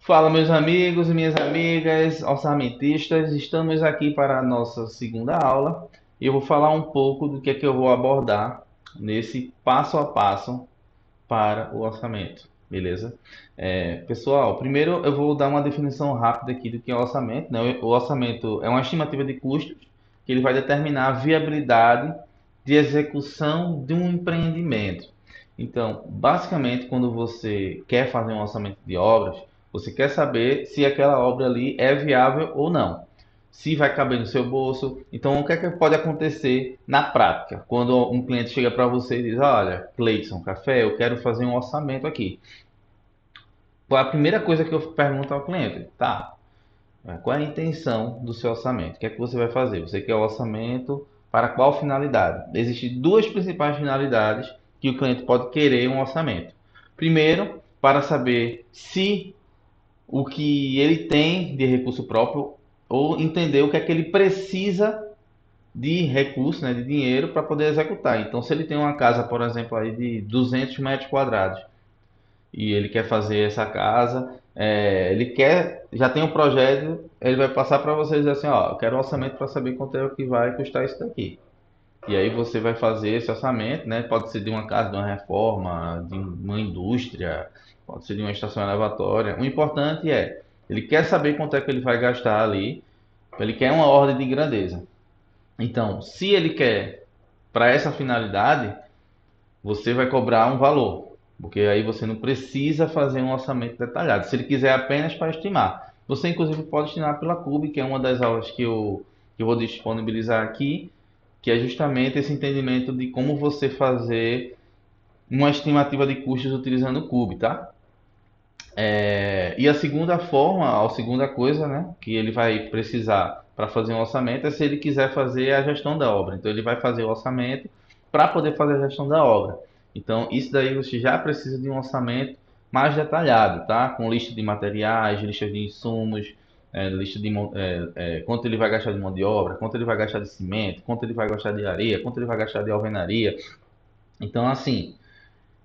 Fala, meus amigos e minhas amigas orçamentistas, estamos aqui para a nossa segunda aula e eu vou falar um pouco do que é que eu vou abordar nesse passo a passo para o orçamento, beleza? Pessoal, primeiro eu vou dar uma definição rápida aqui do que é orçamento, né? O orçamento é uma estimativa de custos que ele vai determinar a viabilidade de execução de um empreendimento. Então, basicamente, quando você quer fazer um orçamento de obras, você quer saber se aquela obra ali é viável ou não, se vai caber no seu bolso. Então, o que é que pode acontecer na prática? Quando um cliente chega para você e diz: Olha, Cleidson Café, eu quero fazer um orçamento aqui. Qual é a primeira coisa que eu pergunto ao cliente? Tá, qual é a intenção do seu orçamento? O que é que você vai fazer? Você quer o orçamento para qual finalidade? Existem duas principais finalidades que o cliente pode querer um orçamento. Primeiro, para saber se o que ele tem de recurso próprio ou entender o que é que ele precisa de recurso, né, de dinheiro para poder executar. Então, se ele tem uma casa, por exemplo, aí de 200 metros quadrados e ele quer fazer essa casa, ele quer, já tem um projeto, ele vai passar para vocês dizer assim, ó, eu quero um orçamento para saber quanto é o que vai custar isso daqui. E aí você vai fazer esse orçamento, né? Pode ser de uma casa, de uma reforma, de uma indústria, pode ser de uma estação elevatória. O importante é, ele quer saber quanto é que ele vai gastar ali, ele quer uma ordem de grandeza. Então, se ele quer para essa finalidade, você vai cobrar um valor, porque aí você não precisa fazer um orçamento detalhado. Se ele quiser apenas para estimar, você inclusive pode estimar pela Cube, que é uma das aulas que eu vou disponibilizar aqui, que é justamente esse entendimento de como você fazer uma estimativa de custos utilizando o Cube, tá? E a segunda forma, a segunda coisa, né, que ele vai precisar para fazer um orçamento é se ele quiser fazer a gestão da obra. Então ele vai fazer o orçamento para poder fazer a gestão da obra. Então isso daí você já precisa de um orçamento mais detalhado, tá? Com lista de materiais, lista de insumos, lista de quanto ele vai gastar de mão de obra, quanto ele vai gastar de cimento, quanto ele vai gastar de areia, quanto ele vai gastar de alvenaria. Então assim,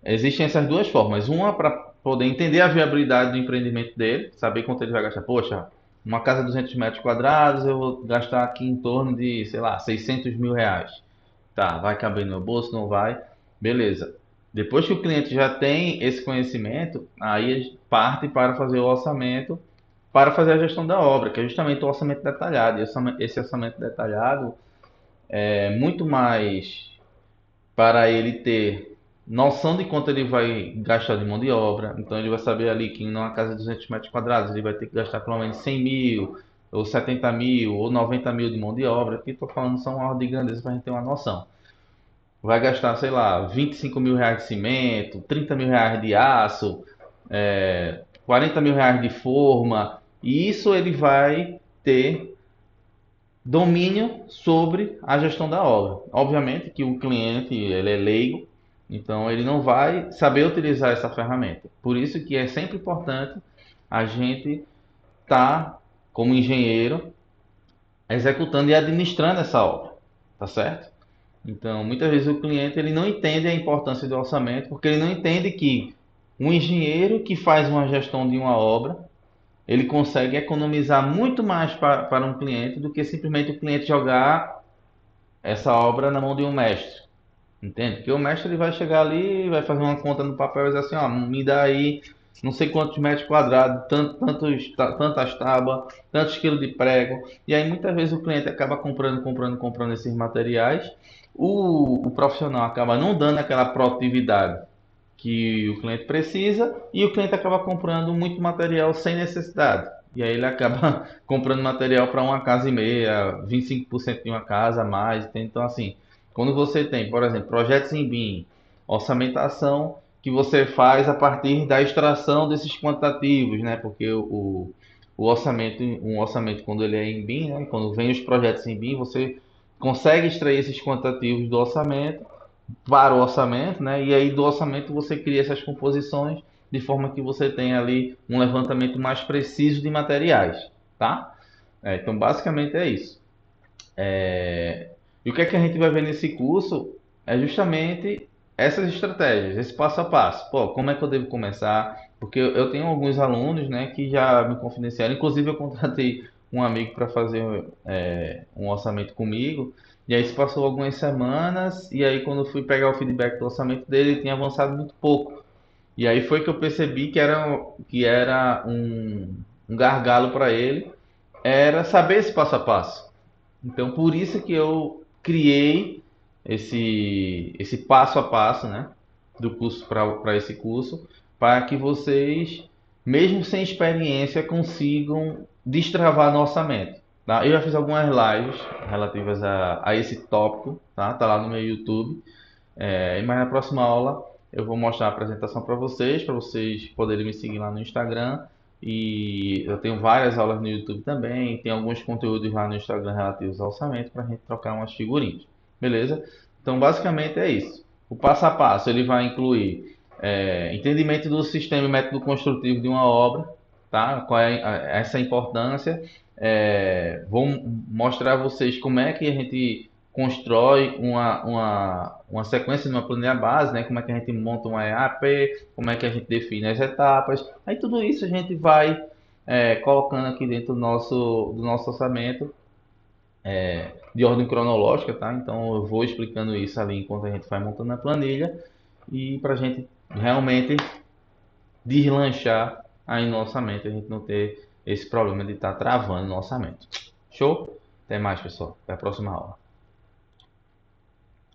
existem essas duas formas. Uma para poder entender a viabilidade do empreendimento dele, saber quanto ele vai gastar. Poxa, uma casa de 200 metros quadrados, eu vou gastar aqui em torno de, sei lá, 600 mil reais. Tá, vai caber no meu bolso? Não vai? Beleza. Depois que o cliente já tem esse conhecimento, aí parte para fazer o orçamento, para fazer a gestão da obra, que é justamente o orçamento detalhado. E esse orçamento detalhado é muito mais para ele ter noção de quanto ele vai gastar de mão de obra. Então ele vai saber ali que numa casa de 200 metros quadrados ele vai ter que gastar pelo menos 100 mil, ou 70 mil, ou 90 mil de mão de obra. Aqui estou falando só uma ordem de grandeza para a gente ter uma noção. Vai gastar, sei lá, 25 mil reais de cimento, 30 mil reais de aço, 40 mil reais de forma. E isso ele vai ter domínio sobre a gestão da obra. Obviamente que o cliente ele é leigo, então ele não vai saber utilizar essa ferramenta. Por isso que é sempre importante a gente estar como engenheiro executando e administrando essa obra, tá certo? Então, muitas vezes o cliente ele não entende a importância do orçamento, porque ele não entende que um engenheiro que faz uma gestão de uma obra ele consegue economizar muito mais para um cliente do que simplesmente o cliente jogar essa obra na mão de um mestre. Entende? Porque o mestre ele vai chegar ali, vai fazer uma conta no papel e dizer assim, ó, me dá aí não sei quantos metros quadrados, tantas tábuas, tantos quilos de prego. E aí muitas vezes o cliente acaba comprando esses materiais. O profissional acaba não dando aquela produtividade que o cliente precisa e o cliente acaba comprando muito material sem necessidade. E aí ele acaba comprando material para uma casa e meia, 25% de uma casa a mais. Então, assim, quando você tem, por exemplo, projetos em BIM, orçamentação que você faz a partir da extração desses quantitativos, né? Porque o orçamento, um orçamento quando ele é em BIM, né? Quando vem os projetos em BIM, você consegue extrair esses quantitativos do orçamento para o orçamento, né? E aí do orçamento você cria essas composições de forma que você tenha ali um levantamento mais preciso de materiais, tá? Então basicamente é isso. E o que é que a gente vai ver nesse curso é justamente essas estratégias, esse passo a passo. Pô, como é que eu devo começar? Porque eu tenho alguns alunos, né, que já me confidenciaram. Inclusive, eu contratei um amigo para fazer um orçamento comigo. E aí se passou algumas semanas, e aí quando eu fui pegar o feedback do orçamento dele, ele tinha avançado muito pouco. E aí foi que eu percebi que era um gargalo para ele, era saber esse passo a passo. Então, por isso que eu criei esse passo a passo, né, do curso para esse curso, para que vocês, mesmo sem experiência, consigam destravar no orçamento. Tá? Eu já fiz algumas lives relativas a esse tópico, tá? Tá lá no meu YouTube. Mas na próxima aula eu vou mostrar a apresentação para vocês poderem me seguir lá no Instagram. E eu tenho várias aulas no YouTube também, tem alguns conteúdos lá no Instagram relativos ao orçamento para a gente trocar umas figurinhas, beleza? Então basicamente é isso. O passo a passo ele vai incluir entendimento do sistema e método construtivo de uma obra, tá? Qual é essa importância? Vou mostrar a vocês como é que a gente constrói uma sequência de uma planilha base, né? Como é que a gente monta um EAP, como é que a gente define as etapas. Aí tudo isso a gente vai colocando aqui dentro do nosso orçamento de ordem cronológica, tá? Então eu vou explicando isso ali enquanto a gente vai montando a planilha e para a gente realmente deslanchar aí no orçamento, a gente não ter esse problema de estar travando no orçamento. Show? Até mais, pessoal. Até a próxima aula.